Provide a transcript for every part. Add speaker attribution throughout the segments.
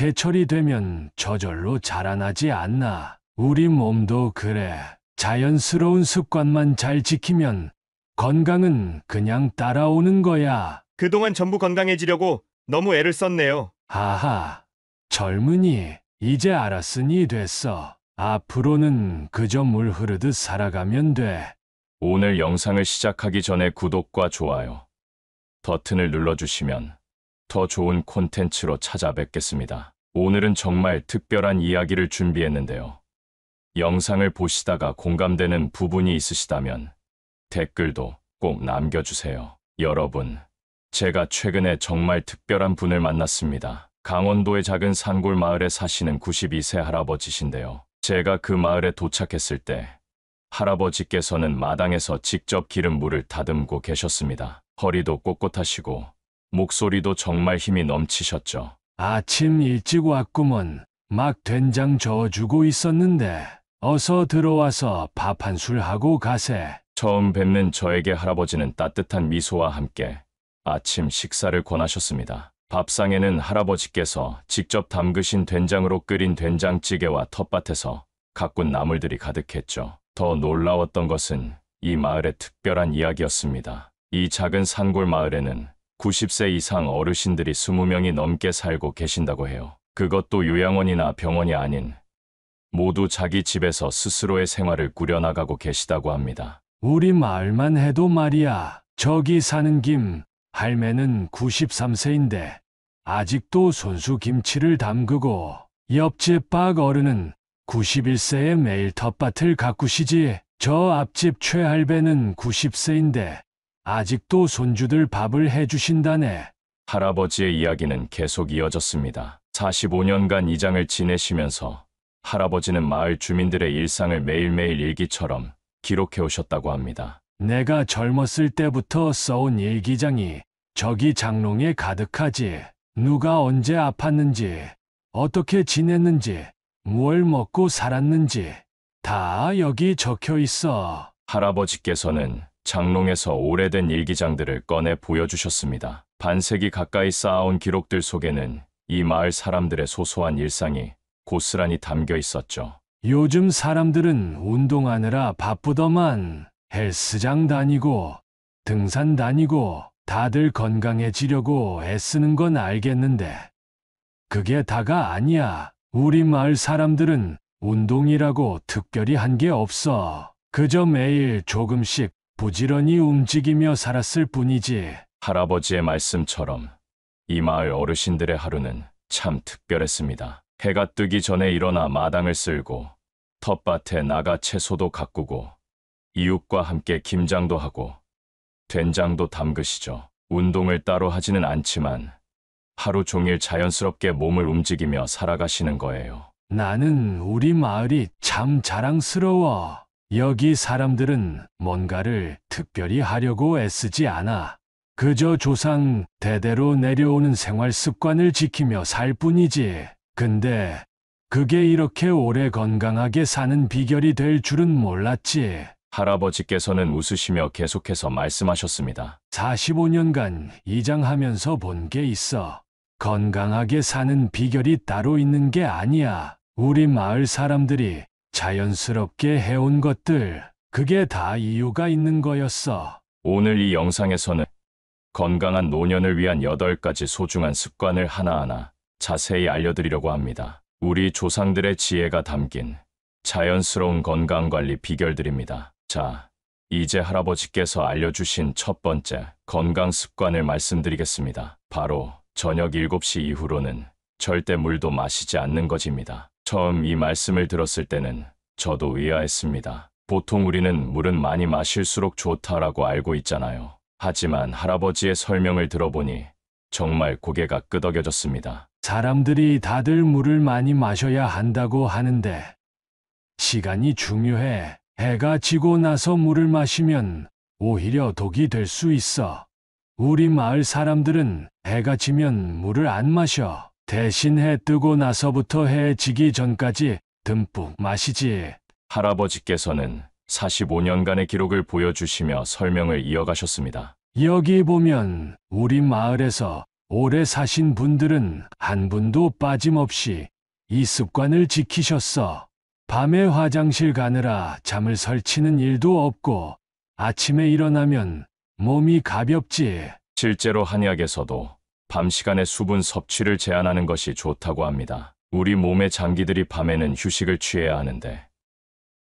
Speaker 1: 제철이 되면 저절로 자라나지 않나. 우리 몸도 그래. 자연스러운 습관만 잘 지키면 건강은 그냥 따라오는 거야.
Speaker 2: 그동안 전부 건강해지려고 너무 애를 썼네요.
Speaker 1: 하하, 젊은이, 이제 알았으니 됐어. 앞으로는 그저 물 흐르듯 살아가면 돼.
Speaker 3: 오늘 영상을 시작하기 전에 구독과 좋아요 버튼을 눌러주시면 더 좋은 콘텐츠로 찾아뵙겠습니다. 오늘은 정말 특별한 이야기를 준비했는데요. 영상을 보시다가 공감되는 부분이 있으시다면 댓글도 꼭 남겨주세요. 여러분, 제가 최근에 정말 특별한 분을 만났습니다. 강원도의 작은 산골 마을에 사시는 92세 할아버지신데요. 제가 그 마을에 도착했을 때 할아버지께서는 마당에서 직접 기름 물을 다듬고 계셨습니다. 허리도 꼿꼿하시고 목소리도 정말 힘이 넘치셨죠.
Speaker 1: 아침 일찍 왔구먼. 막 된장 저어주고 있었는데 어서 들어와서 밥 한 술 하고 가세.
Speaker 3: 처음 뵙는 저에게 할아버지는 따뜻한 미소와 함께 아침 식사를 권하셨습니다. 밥상에는 할아버지께서 직접 담그신 된장으로 끓인 된장찌개와 텃밭에서 가꾼 나물들이 가득했죠. 더 놀라웠던 것은 이 마을의 특별한 이야기였습니다. 이 작은 산골 마을에는 90세 이상 어르신들이 20명이 넘게 살고 계신다고 해요. 그것도 요양원이나 병원이 아닌 모두 자기 집에서 스스로의 생활을 꾸려나가고 계시다고 합니다.
Speaker 1: 우리 마을만 해도 말이야. 저기 사는 김 할매는 93세인데 아직도 손수 김치를 담그고, 옆집 박 어른은 91세에 매일 텃밭을 가꾸시지. 저 앞집 최할배는 90세인데 아직도 손주들 밥을 해주신다네.
Speaker 3: 할아버지의 이야기는 계속 이어졌습니다. 45년간 이장을 지내시면서 할아버지는 마을 주민들의 일상을 매일매일 일기처럼 기록해 오셨다고 합니다.
Speaker 1: 내가 젊었을 때부터 써온 일기장이 저기 장롱에 가득하지. 누가 언제 아팠는지, 어떻게 지냈는지, 무얼 먹고 살았는지 다 여기 적혀 있어.
Speaker 3: 할아버지께서는 장롱에서 오래된 일기장들을 꺼내 보여주셨습니다. 반세기 가까이 쌓아온 기록들 속에는 이 마을 사람들의 소소한 일상이 고스란히 담겨 있었죠.
Speaker 1: 요즘 사람들은 운동하느라 바쁘더만. 헬스장 다니고 등산 다니고 다들 건강해지려고 애쓰는 건 알겠는데 그게 다가 아니야. 우리 마을 사람들은 운동이라고 특별히 한 게 없어. 그저 매일 조금씩 부지런히 움직이며 살았을 뿐이지.
Speaker 3: 할아버지의 말씀처럼 이 마을 어르신들의 하루는 참 특별했습니다. 해가 뜨기 전에 일어나 마당을 쓸고 텃밭에 나가 채소도 가꾸고 이웃과 함께 김장도 하고 된장도 담그시죠. 운동을 따로 하지는 않지만 하루 종일 자연스럽게 몸을 움직이며 살아가시는 거예요.
Speaker 1: 나는 우리 마을이 참 자랑스러워. 여기 사람들은 뭔가를 특별히 하려고 애쓰지 않아. 그저 조상 대대로 내려오는 생활 습관을 지키며 살 뿐이지. 근데 그게 이렇게 오래 건강하게 사는 비결이 될 줄은 몰랐지.
Speaker 3: 할아버지께서는 웃으시며 계속해서 말씀하셨습니다.
Speaker 1: 45년간 이장하면서 본 게 있어. 건강하게 사는 비결이 따로 있는 게 아니야. 우리 마을 사람들이 자연스럽게 해온 것들, 그게 다 이유가 있는 거였어.
Speaker 3: 오늘 이 영상에서는 건강한 노년을 위한 8가지 소중한 습관을 하나하나 자세히 알려드리려고 합니다. 우리 조상들의 지혜가 담긴 자연스러운 건강관리 비결들입니다. 자, 이제 할아버지께서 알려주신 첫 번째 건강 습관을 말씀드리겠습니다. 바로 저녁 7시 이후로는 절대 물도 마시지 않는 것입니다. 처음 이 말씀을 들었을 때는 저도 의아했습니다. 보통 우리는 물은 많이 마실수록 좋다라고 알고 있잖아요. 하지만 할아버지의 설명을 들어보니 정말 고개가 끄덕여졌습니다.
Speaker 1: 사람들이 다들 물을 많이 마셔야 한다고 하는데 시간이 중요해. 해가 지고 나서 물을 마시면 오히려 독이 될 수 있어. 우리 마을 사람들은 해가 지면 물을 안 마셔. 대신 해 뜨고 나서부터 해 지기 전까지 듬뿍 마시지.
Speaker 3: 할아버지께서는 45년간의 기록을 보여주시며 설명을 이어가셨습니다.
Speaker 1: 여기 보면 우리 마을에서 오래 사신 분들은 한 분도 빠짐없이 이 습관을 지키셨어. 밤에 화장실 가느라 잠을 설치는 일도 없고 아침에 일어나면 몸이 가볍지.
Speaker 3: 실제로 한의학에서도 밤 시간에 수분 섭취를 제한하는 것이 좋다고 합니다. 우리 몸의 장기들이 밤에는 휴식을 취해야 하는데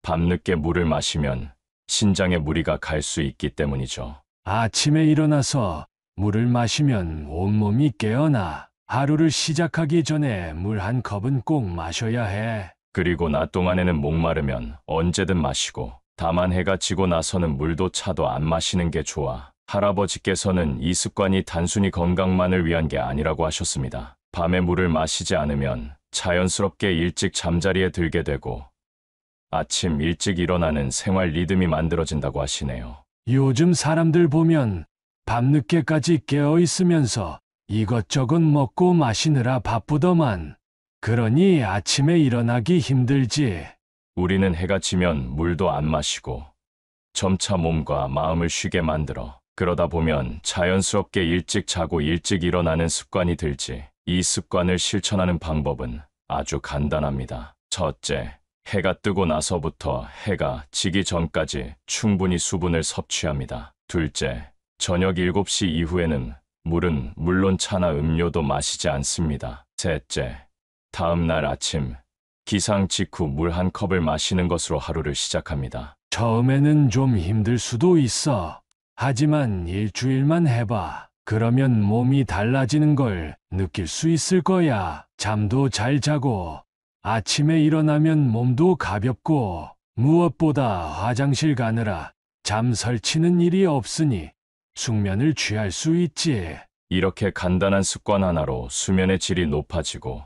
Speaker 3: 밤늦게 물을 마시면 신장에 무리가 갈 수 있기 때문이죠.
Speaker 1: 아침에 일어나서 물을 마시면 온몸이 깨어나. 하루를 시작하기 전에 물 한 컵은 꼭 마셔야 해.
Speaker 3: 그리고 낮 동안에는 목마르면 언제든 마시고, 다만 해가 지고 나서는 물도 차도 안 마시는 게 좋아. 할아버지께서는 이 습관이 단순히 건강만을 위한 게 아니라고 하셨습니다. 밤에 물을 마시지 않으면 자연스럽게 일찍 잠자리에 들게 되고 아침 일찍 일어나는 생활 리듬이 만들어진다고 하시네요.
Speaker 1: 요즘 사람들 보면 밤늦게까지 깨어 있으면서 이것저것 먹고 마시느라 바쁘더만. 그러니 아침에 일어나기 힘들지.
Speaker 3: 우리는 해가 지면 물도 안 마시고 점차 몸과 마음을 쉬게 만들어 그러다 보면 자연스럽게 일찍 자고 일찍 일어나는 습관이 들지. 이 습관을 실천하는 방법은 아주 간단합니다. 첫째, 해가 뜨고 나서부터 해가 지기 전까지 충분히 수분을 섭취합니다. 둘째, 저녁 7시 이후에는 물은 물론 차나 음료도 마시지 않습니다. 셋째, 다음 날 아침 기상 직후 물 한 컵을 마시는 것으로 하루를 시작합니다.
Speaker 1: 처음에는 좀 힘들 수도 있어. 하지만 일주일만 해봐. 그러면 몸이 달라지는 걸 느낄 수 있을 거야. 잠도 잘 자고, 아침에 일어나면 몸도 가볍고, 무엇보다 화장실 가느라 잠 설치는 일이 없으니 숙면을 취할 수 있지.
Speaker 3: 이렇게 간단한 습관 하나로 수면의 질이 높아지고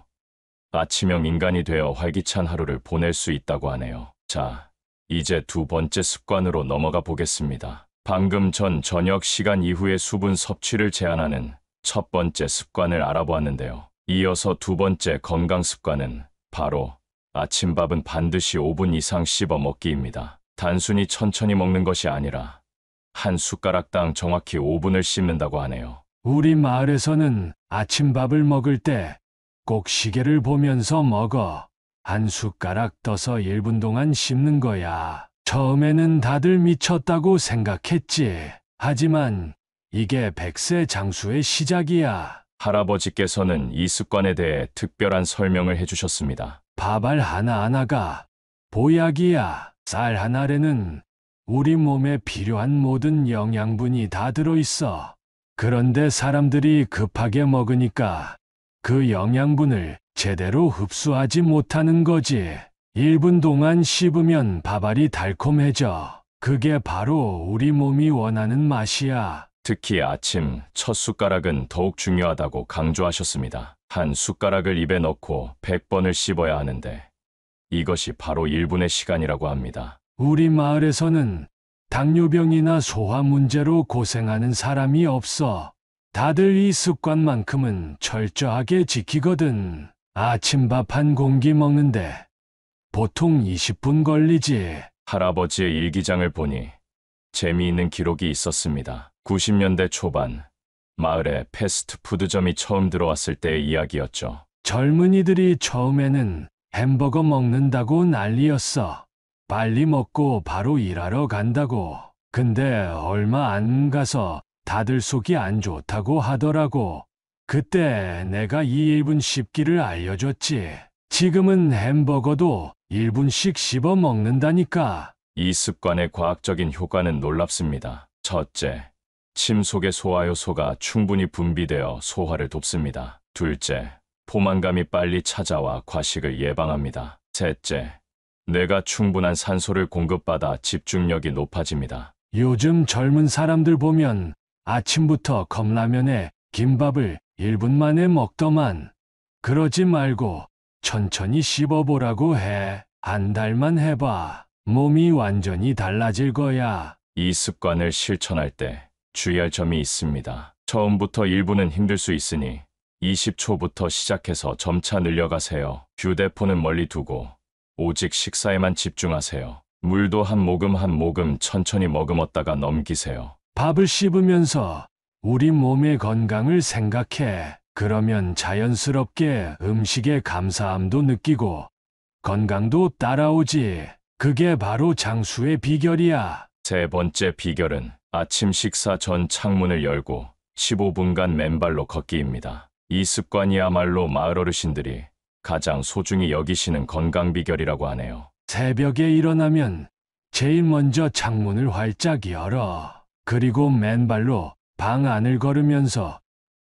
Speaker 3: 아침형 인간이 되어 활기찬 하루를 보낼 수 있다고 하네요. 자, 이제 두 번째 습관으로 넘어가 보겠습니다. 방금 전 저녁 시간 이후의 수분 섭취를 제한하는 첫 번째 습관을 알아보았는데요. 이어서 두 번째 건강 습관은 바로 아침밥은 반드시 5분 이상 씹어 먹기입니다. 단순히 천천히 먹는 것이 아니라 한 숟가락당 정확히 5분을 씹는다고 하네요.
Speaker 1: 우리 마을에서는 아침밥을 먹을 때 꼭 시계를 보면서 먹어. 한 숟가락 떠서 1분 동안 씹는 거야. 처음에는 다들 미쳤다고 생각했지. 하지만 이게 100세 장수의 시작이야.
Speaker 3: 할아버지께서는 이 습관에 대해 특별한 설명을 해주셨습니다.
Speaker 1: 밥알 하나하나가 보약이야. 쌀 한 알에는 우리 몸에 필요한 모든 영양분이 다 들어있어. 그런데 사람들이 급하게 먹으니까 그 영양분을 제대로 흡수하지 못하는 거지. 1분 동안 씹으면 밥알이 달콤해져. 그게 바로 우리 몸이 원하는 맛이야.
Speaker 3: 특히 아침 첫 숟가락은 더욱 중요하다고 강조하셨습니다. 한 숟가락을 입에 넣고 100번을 씹어야 하는데 이것이 바로 1분의 시간이라고 합니다.
Speaker 1: 우리 마을에서는 당뇨병이나 소화 문제로 고생하는 사람이 없어. 다들 이 습관만큼은 철저하게 지키거든. 아침밥 한 공기 먹는데 보통 20분 걸리지.
Speaker 3: 할아버지의 일기장을 보니 재미있는 기록이 있었습니다. 90년대 초반 마을에 패스트푸드점이 처음 들어왔을 때의 이야기였죠.
Speaker 1: 젊은이들이 처음에는 햄버거 먹는다고 난리였어. 빨리 먹고 바로 일하러 간다고. 근데 얼마 안 가서 다들 속이 안 좋다고 하더라고. 그때 내가 이 1분 씹기를 알려줬지. 지금은 햄버거도 1분씩 씹어 먹는다니까.
Speaker 3: 이 습관의 과학적인 효과는 놀랍습니다. 첫째, 침 속의 소화효소가 충분히 분비되어 소화를 돕습니다. 둘째, 포만감이 빨리 찾아와 과식을 예방합니다. 셋째, 뇌가 충분한 산소를 공급받아 집중력이 높아집니다.
Speaker 1: 요즘 젊은 사람들 보면 아침부터 컵라면에 김밥을 1분 만에 먹더만. 그러지 말고 천천히 씹어보라고 해. 한 달만 해봐. 몸이 완전히 달라질 거야.
Speaker 3: 이 습관을 실천할 때 주의할 점이 있습니다. 처음부터 1분은 힘들 수 있으니 20초부터 시작해서 점차 늘려가세요. 휴대폰은 멀리 두고 오직 식사에만 집중하세요. 물도 한 모금 한 모금 천천히 머금었다가 넘기세요.
Speaker 1: 밥을 씹으면서 우리 몸의 건강을 생각해. 그러면 자연스럽게 음식에 감사함도 느끼고 건강도 따라오지. 그게 바로 장수의 비결이야.
Speaker 3: 세 번째 비결은 아침 식사 전 창문을 열고 15분간 맨발로 걷기입니다. 이 습관이야말로 마을 어르신들이 가장 소중히 여기시는 건강 비결이라고 하네요.
Speaker 1: 새벽에 일어나면 제일 먼저 창문을 활짝 열어. 그리고 맨발로 방 안을 걸으면서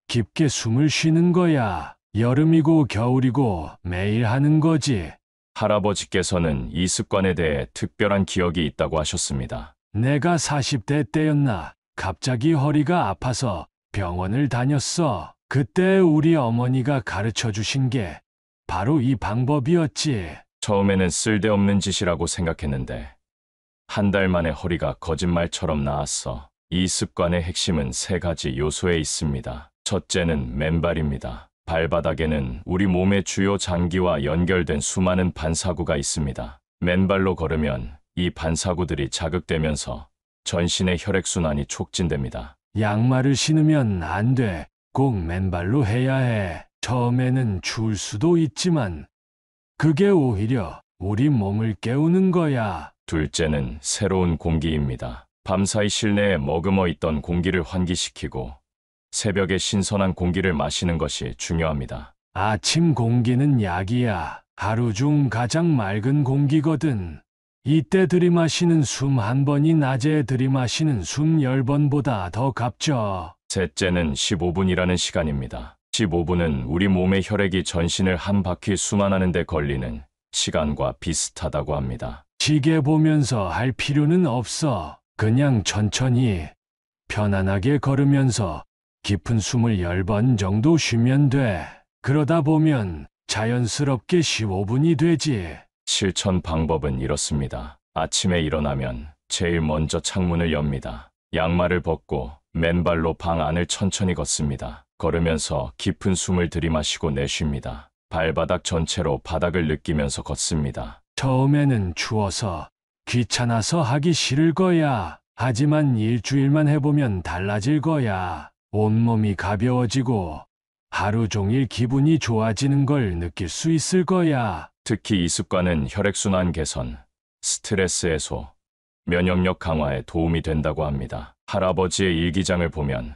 Speaker 1: 깊게 숨을 쉬는 거야. 여름이고 겨울이고 매일 하는 거지.
Speaker 3: 할아버지께서는 이 습관에 대해 특별한 기억이 있다고 하셨습니다.
Speaker 1: 내가 40대 때였나 갑자기 허리가 아파서 병원을 다녔어. 그때 우리 어머니가 가르쳐 주신 게 바로 이 방법이었지.
Speaker 3: 처음에는 쓸데없는 짓이라고 생각했는데 한 달 만에 허리가 거짓말처럼 나았어. 이 습관의 핵심은 세 가지 요소에 있습니다. 첫째는 맨발입니다. 발바닥에는 우리 몸의 주요 장기와 연결된 수많은 반사구가 있습니다. 맨발로 걸으면 이 반사구들이 자극되면서 전신의 혈액순환이 촉진됩니다.
Speaker 1: 양말을 신으면 안 돼. 꼭 맨발로 해야 해. 처음에는 추울 수도 있지만 그게 오히려 우리 몸을 깨우는 거야.
Speaker 3: 둘째는 새로운 공기입니다. 밤사이 실내에 머금어 있던 공기를 환기시키고 새벽에 신선한 공기를 마시는 것이 중요합니다.
Speaker 1: 아침 공기는 약이야. 하루 중 가장 맑은 공기거든. 이때 들이마시는 숨 한 번이 낮에 들이마시는 숨 10번보다 더 값져.
Speaker 3: 셋째는 15분이라는 시간입니다. 15분은 우리 몸의 혈액이 전신을 한 바퀴 순환하는 데 걸리는 시간과 비슷하다고 합니다.
Speaker 1: 시계 보면서 할 필요는 없어. 그냥 천천히 편안하게 걸으면서 깊은 숨을 10번 정도 쉬면 돼. 그러다 보면 자연스럽게 15분이 되지.
Speaker 3: 실천 방법은 이렇습니다. 아침에 일어나면 제일 먼저 창문을 엽니다. 양말을 벗고 맨발로 방 안을 천천히 걷습니다. 걸으면서 깊은 숨을 들이마시고 내쉽니다. 발바닥 전체로 바닥을 느끼면서 걷습니다.
Speaker 1: 처음에는 추워서 귀찮아서 하기 싫을 거야. 하지만 일주일만 해보면 달라질 거야. 온몸이 가벼워지고 하루 종일 기분이 좋아지는 걸 느낄 수 있을 거야.
Speaker 3: 특히 이 습관은 혈액순환 개선, 스트레스 해소, 면역력 강화에 도움이 된다고 합니다. 할아버지의 일기장을 보면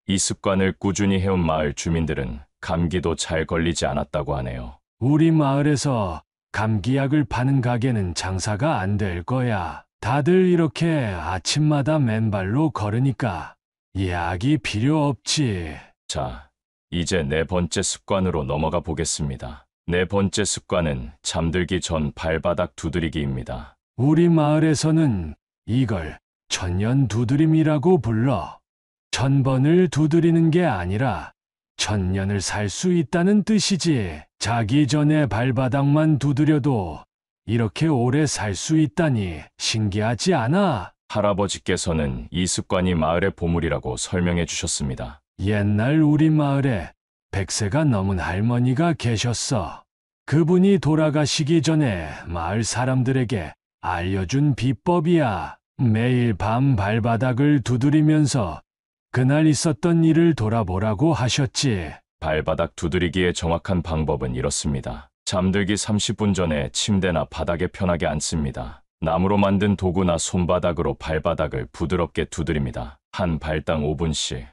Speaker 3: 이 습관을 꾸준히 해온 마을 주민들은 감기도 잘 걸리지 않았다고 하네요.
Speaker 1: 우리 마을에서 감기약을 파는 가게는 장사가 안 될 거야. 다들 이렇게 아침마다 맨발로 걸으니까 약이 필요 없지.
Speaker 3: 자, 이제 네 번째 습관으로 넘어가 보겠습니다. 네 번째 습관은 잠들기 전 발바닥 두드리기입니다.
Speaker 1: 우리 마을에서는 이걸 천년 두드림이라고 불러. 1000번을 두드리는 게 아니라 1000년을 살 수 있다는 뜻이지. 자기 전에 발바닥만 두드려도 이렇게 오래 살 수 있다니 신기하지 않아?
Speaker 3: 할아버지께서는 이 습관이 마을의 보물이라고 설명해 주셨습니다.
Speaker 1: 옛날 우리 마을에 100세가 넘은 할머니가 계셨어. 그분이 돌아가시기 전에 마을 사람들에게 알려준 비법이야. 매일 밤 발바닥을 두드리면서 그날 있었던 일을 돌아보라고 하셨지.
Speaker 3: 발바닥 두드리기의 정확한 방법은 이렇습니다. 잠들기 30분 전에 침대나 바닥에 편하게 앉습니다. 나무로 만든 도구나 손바닥으로 발바닥을 부드럽게 두드립니다. 한 발당 5분씩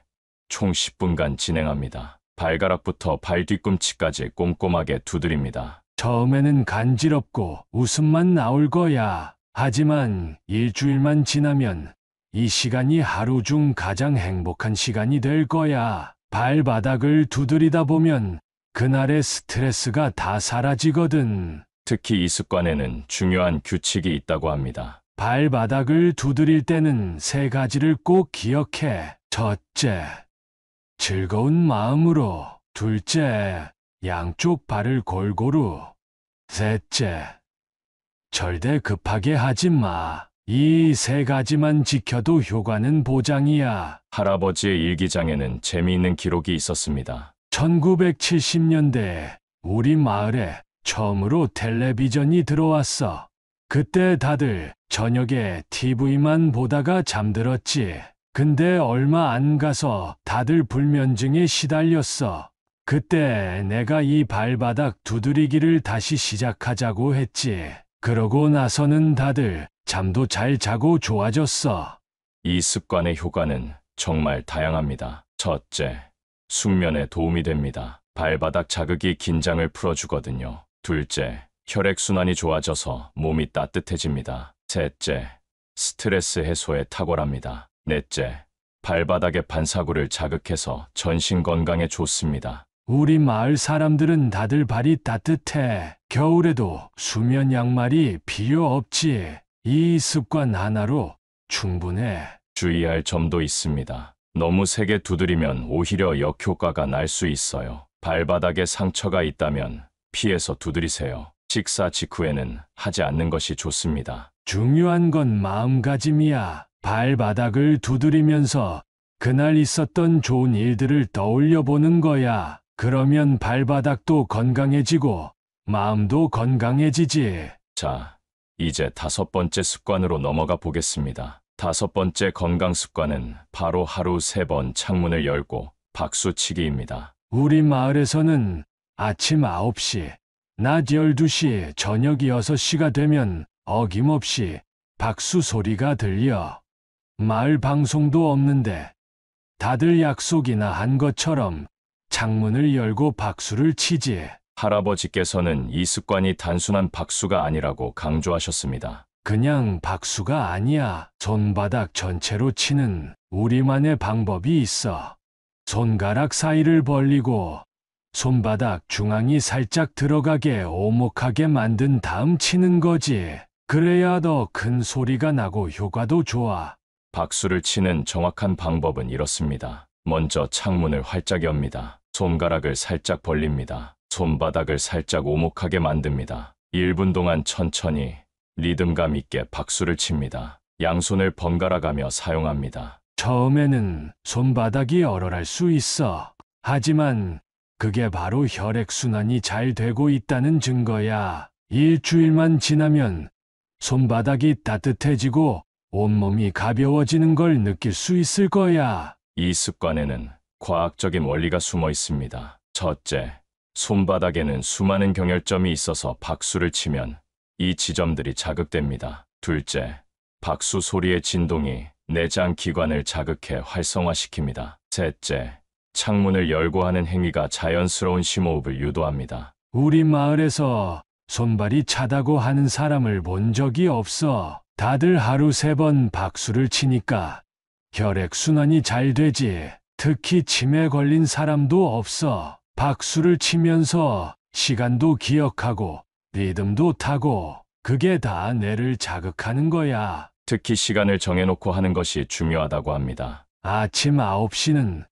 Speaker 3: 총 10분간 진행합니다. 발가락부터 발 뒤꿈치까지 꼼꼼하게 두드립니다.
Speaker 1: 처음에는 간지럽고 웃음만 나올 거야. 하지만 일주일만 지나면 이 시간이 하루 중 가장 행복한 시간이 될 거야. 발바닥을 두드리다 보면 그날의 스트레스가 다 사라지거든.
Speaker 3: 특히 이 습관에는 중요한 규칙이 있다고 합니다.
Speaker 1: 발바닥을 두드릴 때는 세 가지를 꼭 기억해. 첫째, 즐거운 마음으로. 둘째, 양쪽 발을 골고루. 셋째, 절대 급하게 하지 마. 이 세 가지만 지켜도 효과는 보장이야.
Speaker 3: 할아버지의 일기장에는 재미있는 기록이 있었습니다.
Speaker 1: 1970년대에 우리 마을에 처음으로 텔레비전이 들어왔어. 그때 다들 저녁에 TV만 보다가 잠들었지. 근데 얼마 안 가서 다들 불면증에 시달렸어. 그때 내가 이 발바닥 두드리기를 다시 시작하자고 했지. 그러고 나서는 다들 잠도 잘 자고 좋아졌어.
Speaker 3: 이 습관의 효과는 정말 다양합니다. 첫째, 숙면에 도움이 됩니다. 발바닥 자극이 긴장을 풀어주거든요. 둘째, 혈액순환이 좋아져서 몸이 따뜻해집니다. 셋째, 스트레스 해소에 탁월합니다. 넷째, 발바닥의 반사구를 자극해서 전신 건강에 좋습니다.
Speaker 1: 우리 마을 사람들은 다들 발이 따뜻해. 겨울에도 수면 양말이 필요 없지. 이 습관 하나로 충분해.
Speaker 3: 주의할 점도 있습니다. 너무 세게 두드리면 오히려 역효과가 날 수 있어요. 발바닥에 상처가 있다면 피해서 두드리세요. 식사 직후에는 하지 않는 것이 좋습니다.
Speaker 1: 중요한 건 마음가짐이야. 발바닥을 두드리면서 그날 있었던 좋은 일들을 떠올려 보는 거야. 그러면 발바닥도 건강해지고 마음도 건강해지지.
Speaker 3: 자, 이제 5번째 습관으로 넘어가 보겠습니다. 5번째 건강 습관은 바로 하루 3번 창문을 열고 박수치기입니다.
Speaker 1: 우리 마을에서는 아침 9시, 낮 12시, 저녁 6시가 되면 어김없이 박수 소리가 들려. 마을 방송도 없는데 다들 약속이나 한 것처럼 창문을 열고 박수를 치지.
Speaker 3: 할아버지께서는 이 습관이 단순한 박수가 아니라고 강조하셨습니다.
Speaker 1: 그냥 박수가 아니야. 손바닥 전체로 치는 우리만의 방법이 있어. 손가락 사이를 벌리고 손바닥 중앙이 살짝 들어가게 오목하게 만든 다음 치는 거지. 그래야 더 큰 소리가 나고 효과도 좋아.
Speaker 3: 박수를 치는 정확한 방법은 이렇습니다. 먼저 창문을 활짝 엽니다. 손가락을 살짝 벌립니다. 손바닥을 살짝 오목하게 만듭니다. 1분 동안 천천히 리듬감 있게 박수를 칩니다. 양손을 번갈아 가며 사용합니다.
Speaker 1: 처음에는 손바닥이 얼얼할 수 있어. 하지만 그게 바로 혈액순환이 잘 되고 있다는 증거야. 일주일만 지나면 손바닥이 따뜻해지고 온몸이 가벼워지는 걸 느낄 수 있을 거야.
Speaker 3: 이 습관에는 과학적인 원리가 숨어 있습니다. 첫째, 손바닥에는 수많은 경혈점이 있어서 박수를 치면 이 지점들이 자극됩니다. 둘째, 박수 소리의 진동이 내장 기관을 자극해 활성화시킵니다. 셋째, 창문을 열고 하는 행위가 자연스러운 심호흡을 유도합니다.
Speaker 1: 우리 마을에서 손발이 차다고 하는 사람을 본 적이 없어. 다들 하루 3번 박수를 치니까 혈액순환이 잘 되지. 특히 치매 걸린 사람도 없어. 박수를 치면서 시간도 기억하고 리듬도 타고 그게 다 뇌를 자극하는 거야.
Speaker 3: 특히 시간을 정해놓고 하는 것이 중요하다고 합니다.
Speaker 1: 아침 9시는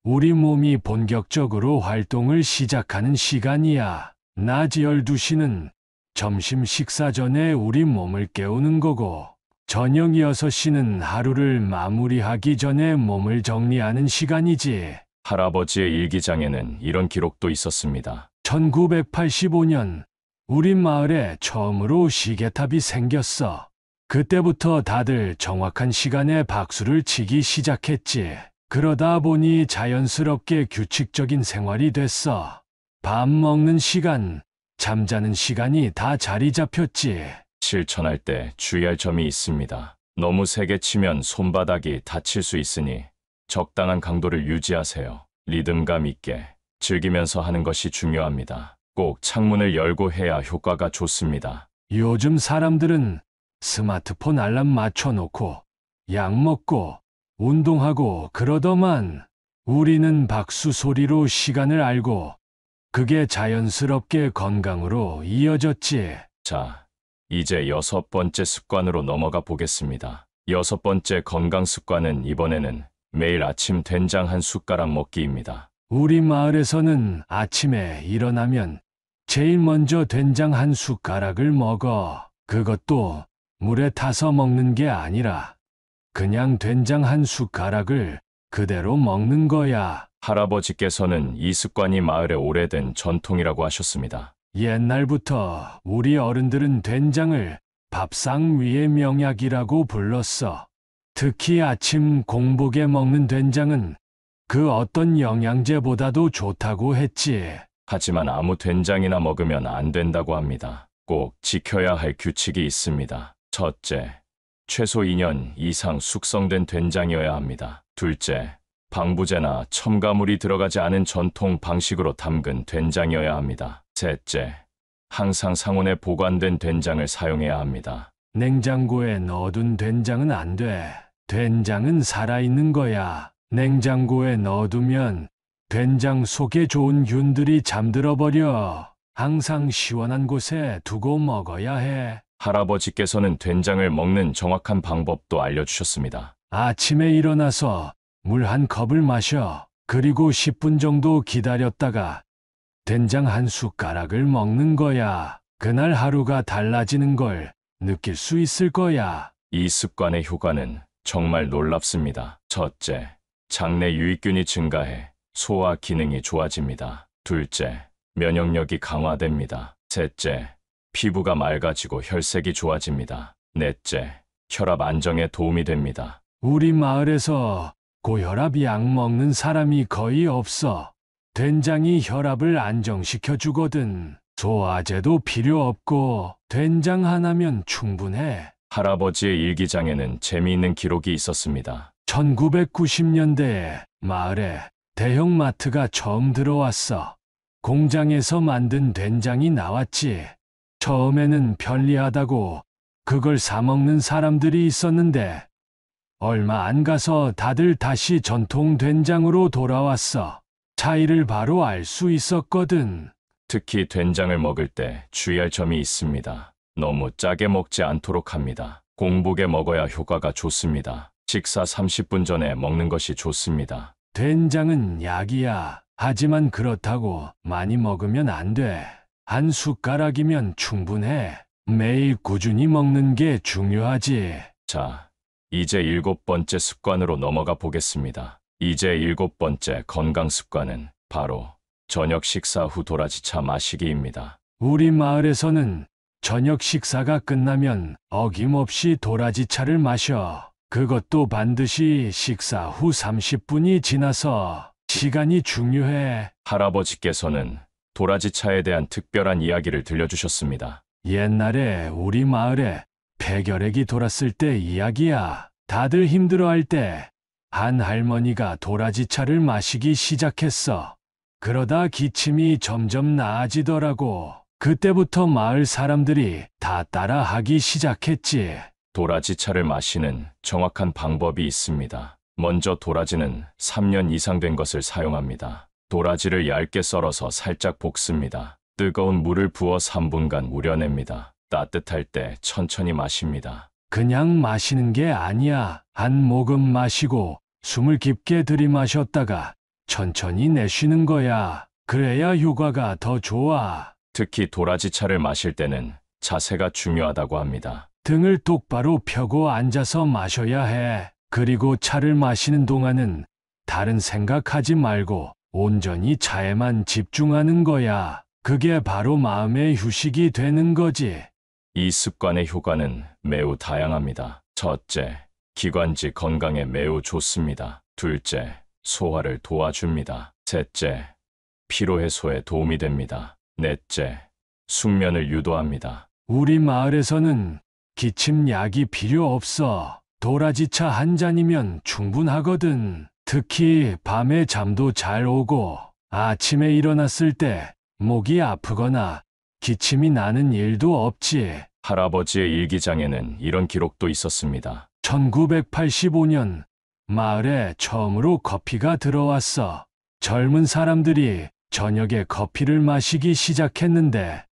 Speaker 1: 우리 몸이 본격적으로 활동을 시작하는 시간이야. 낮 12시는 점심 식사 전에 우리 몸을 깨우는 거고, 저녁 6시는 하루를 마무리하기 전에 몸을 정리하는 시간이지.
Speaker 3: 할아버지의 일기장에는 이런 기록도 있었습니다.
Speaker 1: 1985년 우리 마을에 처음으로 시계탑이 생겼어. 그때부터 다들 정확한 시간에 박수를 치기 시작했지. 그러다 보니 자연스럽게 규칙적인 생활이 됐어. 밥 먹는 시간, 잠자는 시간이 다 자리 잡혔지.
Speaker 3: 실천할 때 주의할 점이 있습니다. 너무 세게 치면 손바닥이 다칠 수 있으니 적당한 강도를 유지하세요. 리듬감 있게 즐기면서 하는 것이 중요합니다. 꼭 창문을 열고 해야 효과가 좋습니다.
Speaker 1: 요즘 사람들은 스마트폰 알람 맞춰놓고 약 먹고 운동하고 그러더만, 우리는 박수 소리로 시간을 알고 그게 자연스럽게 건강으로 이어졌지.
Speaker 3: 자, 이제 6번째 습관으로 넘어가 보겠습니다. 6번째 건강 습관은 이번에는 매일 아침 된장 한 숟가락 먹기입니다.
Speaker 1: 우리 마을에서는 아침에 일어나면 제일 먼저 된장 한 숟가락을 먹어. 그것도 물에 타서 먹는 게 아니라 그냥 된장 한 숟가락을 그대로 먹는 거야.
Speaker 3: 할아버지께서는 이 습관이 마을의 오래된 전통이라고 하셨습니다.
Speaker 1: 옛날부터 우리 어른들은 된장을 밥상 위의 명약이라고 불렀어. 특히 아침 공복에 먹는 된장은 그 어떤 영양제보다도 좋다고 했지.
Speaker 3: 하지만 아무 된장이나 먹으면 안 된다고 합니다. 꼭 지켜야 할 규칙이 있습니다. 첫째, 최소 2년 이상 숙성된 된장이어야 합니다. 둘째, 방부제나 첨가물이 들어가지 않은 전통 방식으로 담근 된장이어야 합니다. 셋째, 항상 상온에 보관된 된장을 사용해야 합니다.
Speaker 1: 냉장고에 넣어둔 된장은 안 돼. 된장은 살아있는 거야. 냉장고에 넣어두면 된장 속에 좋은 균들이 잠들어 버려. 항상 시원한 곳에 두고 먹어야 해.
Speaker 3: 할아버지께서는 된장을 먹는 정확한 방법도 알려주셨습니다.
Speaker 1: 아침에 일어나서 물 한 컵을 마셔. 그리고 10분 정도 기다렸다가 된장 한 숟가락을 먹는 거야. 그날 하루가 달라지는 걸 느낄 수 있을 거야.
Speaker 3: 이 습관의 효과는 정말 놀랍습니다. 첫째, 장내 유익균이 증가해 소화 기능이 좋아집니다. 둘째, 면역력이 강화됩니다. 셋째, 피부가 맑아지고 혈색이 좋아집니다. 넷째, 혈압 안정에 도움이 됩니다.
Speaker 1: 우리 마을에서 고혈압 약 먹는 사람이 거의 없어. 된장이 혈압을 안정시켜 주거든. 소화제도 필요 없고 된장 하나면 충분해.
Speaker 3: 할아버지의 일기장에는 재미있는 기록이 있었습니다.
Speaker 1: 1990년대에 마을에 대형 마트가 처음 들어왔어. 공장에서 만든 된장이 나왔지. 처음에는 편리하다고 그걸 사 먹는 사람들이 있었는데 얼마 안 가서 다들 다시 전통 된장으로 돌아왔어. 차이를 바로 알 수 있었거든.
Speaker 3: 특히 된장을 먹을 때 주의할 점이 있습니다. 너무 짜게 먹지 않도록 합니다. 공복에 먹어야 효과가 좋습니다. 식사 30분 전에 먹는 것이 좋습니다.
Speaker 1: 된장은 약이야. 하지만 그렇다고 많이 먹으면 안 돼. 한 숟가락이면 충분해. 매일 꾸준히 먹는 게 중요하지.
Speaker 3: 자, 이제 7번째 습관으로 넘어가 보겠습니다. 이제 7번째 건강 습관은 바로 저녁 식사 후 도라지차 마시기입니다.
Speaker 1: 우리 마을에서는 저녁 식사가 끝나면 어김없이 도라지차를 마셔. 그것도 반드시 식사 후 30분이 지나서. 시간이 중요해.
Speaker 3: 할아버지께서는 도라지차에 대한 특별한 이야기를 들려주셨습니다.
Speaker 1: 옛날에 우리 마을에 폐결핵이 돌았을 때 이야기야. 다들 힘들어할 때 한 할머니가 도라지차를 마시기 시작했어. 그러다 기침이 점점 나아지더라고. 그때부터 마을 사람들이 다 따라하기 시작했지.
Speaker 3: 도라지차를 마시는 정확한 방법이 있습니다. 먼저 도라지는 3년 이상 된 것을 사용합니다. 도라지를 얇게 썰어서 살짝 볶습니다. 뜨거운 물을 부어 3분간 우려냅니다. 따뜻할 때 천천히 마십니다.
Speaker 1: 그냥 마시는 게 아니야. 한 모금 마시고 숨을 깊게 들이마셨다가 천천히 내쉬는 거야. 그래야 효과가 더 좋아.
Speaker 3: 특히 도라지차를 마실 때는 자세가 중요하다고 합니다.
Speaker 1: 등을 똑바로 펴고 앉아서 마셔야 해. 그리고 차를 마시는 동안은 다른 생각하지 말고 온전히 차에만 집중하는 거야. 그게 바로 마음의 휴식이 되는 거지.
Speaker 3: 이 습관의 효과는 매우 다양합니다. 첫째, 기관지 건강에 매우 좋습니다. 둘째, 소화를 도와줍니다. 셋째, 피로 해소에 도움이 됩니다. 넷째, 숙면을 유도합니다.
Speaker 1: 우리 마을에서는 기침약이 필요 없어. 도라지차 한 잔이면 충분하거든. 특히 밤에 잠도 잘 오고 아침에 일어났을 때 목이 아프거나 기침이 나는 일도 없지.
Speaker 3: 할아버지의 일기장에는 이런 기록도 있었습니다.
Speaker 1: 1985년 마을에 처음으로 커피가 들어왔어. 젊은 사람들이 저녁에 커피를 마시기 시작했는데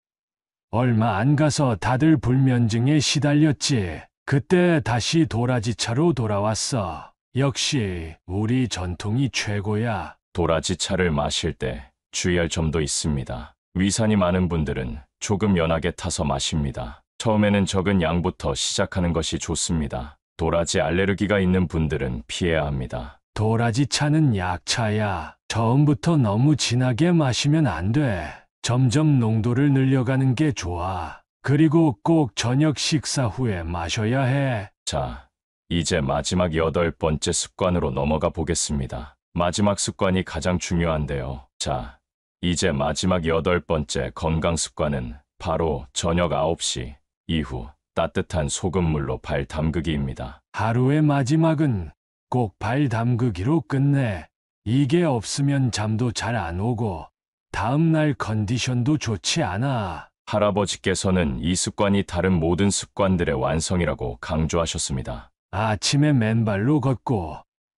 Speaker 1: 얼마 안 가서 다들 불면증에 시달렸지. 그때 다시 도라지차로 돌아왔어. 역시 우리 전통이 최고야.
Speaker 3: 도라지차를 마실 때 주의할 점도 있습니다. 위산이 많은 분들은 조금 연하게 타서 마십니다. 처음에는 적은 양부터 시작하는 것이 좋습니다. 도라지 알레르기가 있는 분들은 피해야 합니다.
Speaker 1: 도라지차는 약차야. 처음부터 너무 진하게 마시면 안 돼. 점점 농도를 늘려가는 게 좋아. 그리고 꼭 저녁 식사 후에 마셔야 해.
Speaker 3: 자, 이제 마지막 8번째 습관으로 넘어가 보겠습니다. 마지막 습관이 가장 중요한데요. 자, 이제 마지막 8번째 건강 습관은 바로 저녁 9시 이후 따뜻한 소금물로 발 담그기입니다.
Speaker 1: 하루의 마지막은 꼭 발 담그기로 끝내. 이게 없으면 잠도 잘 안 오고 다음날 컨디션도 좋지 않아.
Speaker 3: 할아버지께서는 이 습관이 다른 모든 습관들의 완성이라고 강조하셨습니다.
Speaker 1: 아침에 맨발로 걷고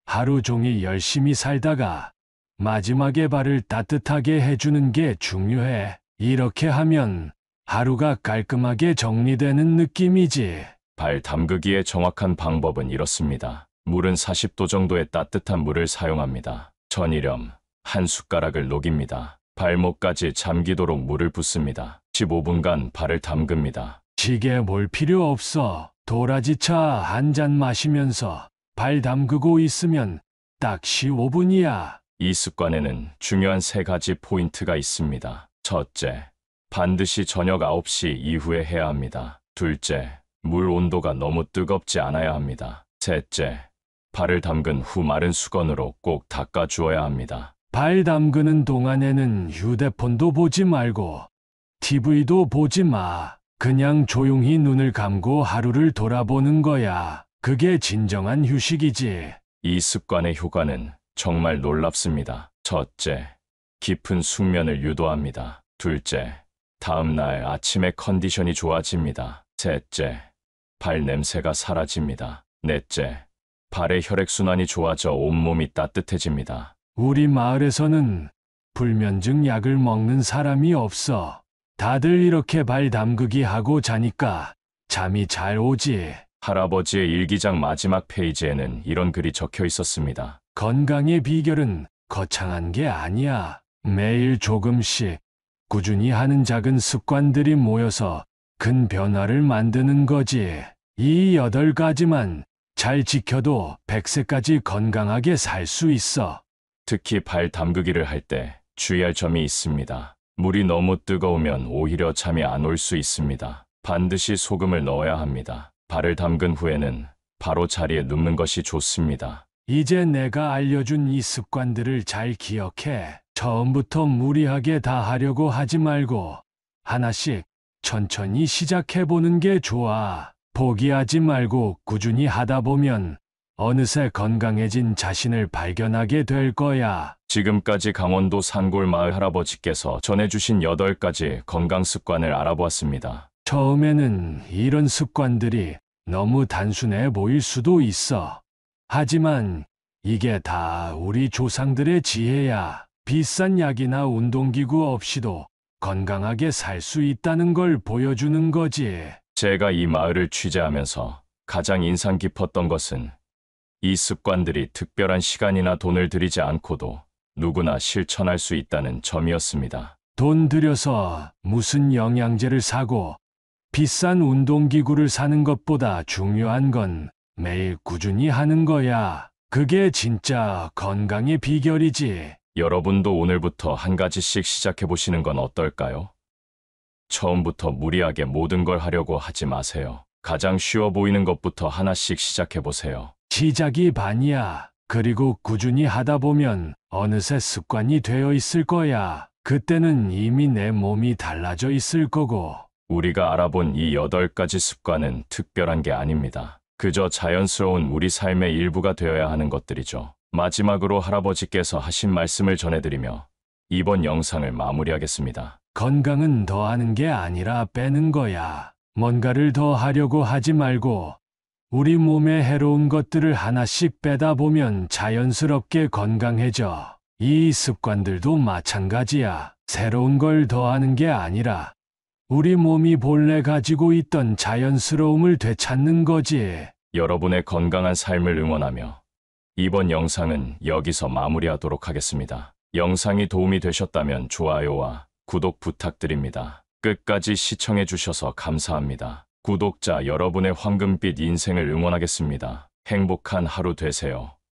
Speaker 1: 하루 종일 열심히 살다가 마지막에 발을 따뜻하게 해주는 게 중요해. 이렇게 하면 하루가 깔끔하게 정리되는 느낌이지.
Speaker 3: 발 담그기의 정확한 방법은 이렇습니다. 물은 40도 정도의 따뜻한 물을 사용합니다. 전이렴 한 숟가락을 녹입니다. 발목까지 잠기도록 물을 붓습니다. 15분간 발을 담급니다.
Speaker 1: 시계 볼 필요 없어. 도라지차 한 잔 마시면서 발 담그고 있으면 딱 15분이야.
Speaker 3: 이 습관에는 중요한 3가지 포인트가 있습니다. 첫째, 반드시 저녁 9시 이후에 해야 합니다. 둘째, 물 온도가 너무 뜨겁지 않아야 합니다. 셋째, 발을 담근 후 마른 수건으로 꼭 닦아 주어야 합니다.
Speaker 1: 발 담그는 동안에는 휴대폰도 보지 말고 TV도 보지 마. 그냥 조용히 눈을 감고 하루를 돌아보는 거야. 그게 진정한 휴식이지.
Speaker 3: 이 습관의 효과는 정말 놀랍습니다. 첫째, 깊은 숙면을 유도합니다. 둘째, 다음 날 아침에 컨디션이 좋아집니다. 셋째, 발 냄새가 사라집니다. 넷째, 발의 혈액순환이 좋아져 온몸이 따뜻해집니다.
Speaker 1: 우리 마을에서는 불면증 약을 먹는 사람이 없어. 다들 이렇게 발 담그기 하고 자니까 잠이 잘 오지.
Speaker 3: 할아버지의 일기장 마지막 페이지에는 이런 글이 적혀 있었습니다.
Speaker 1: 건강의 비결은 거창한 게 아니야. 매일 조금씩 꾸준히 하는 작은 습관들이 모여서 큰 변화를 만드는 거지. 이 8가지만 잘 지켜도 100세까지 건강하게 살 수 있어.
Speaker 3: 특히 발 담그기를 할 때 주의할 점이 있습니다. 물이 너무 뜨거우면 오히려 잠이 안 올 수 있습니다. 반드시 소금을 넣어야 합니다. 발을 담근 후에는 바로 자리에 눕는 것이 좋습니다.
Speaker 1: 이제 내가 알려준 이 습관들을 잘 기억해. 처음부터 무리하게 다 하려고 하지 말고 하나씩 천천히 시작해보는 게 좋아. 포기하지 말고 꾸준히 하다 보면 어느새 건강해진 자신을 발견하게 될 거야.
Speaker 3: 지금까지 강원도 산골 마을 할아버지께서 전해주신 8가지 건강 습관을 알아보았습니다.
Speaker 1: 처음에는 이런 습관들이 너무 단순해 보일 수도 있어. 하지만 이게 다 우리 조상들의 지혜야. 비싼 약이나 운동기구 없이도 건강하게 살 수 있다는 걸 보여주는 거지.
Speaker 3: 제가 이 마을을 취재하면서 가장 인상 깊었던 것은 이 습관들이 특별한 시간이나 돈을 들이지 않고도 누구나 실천할 수 있다는 점이었습니다.
Speaker 1: 돈 들여서 무슨 영양제를 사고 비싼 운동기구를 사는 것보다 중요한 건 매일 꾸준히 하는 거야. 그게 진짜 건강의 비결이지.
Speaker 3: 여러분도 오늘부터 한 가지씩 시작해 보시는 건 어떨까요? 처음부터 무리하게 모든 걸 하려고 하지 마세요. 가장 쉬워 보이는 것부터 하나씩 시작해 보세요.
Speaker 1: 시작이 반이야. 그리고 꾸준히 하다 보면 어느새 습관이 되어 있을 거야. 그때는 이미 내 몸이 달라져 있을 거고.
Speaker 3: 우리가 알아본 이 8가지 습관은 특별한 게 아닙니다. 그저 자연스러운 우리 삶의 일부가 되어야 하는 것들이죠. 마지막으로 할아버지께서 하신 말씀을 전해드리며 이번 영상을 마무리하겠습니다.
Speaker 1: 건강은 더하는 게 아니라 빼는 거야. 뭔가를 더 하려고 하지 말고 우리 몸에 해로운 것들을 하나씩 빼다 보면 자연스럽게 건강해져. 이 습관들도 마찬가지야. 새로운 걸 더하는 게 아니라 우리 몸이 본래 가지고 있던 자연스러움을 되찾는 거지.
Speaker 3: 여러분의 건강한 삶을 응원하며 이번 영상은 여기서 마무리하도록 하겠습니다. 영상이 도움이 되셨다면 좋아요와 구독 부탁드립니다. 끝까지 시청해 주셔서 감사합니다. 구독자 여러분의 황금빛 인생을 응원하겠습니다. 행복한 하루 되세요.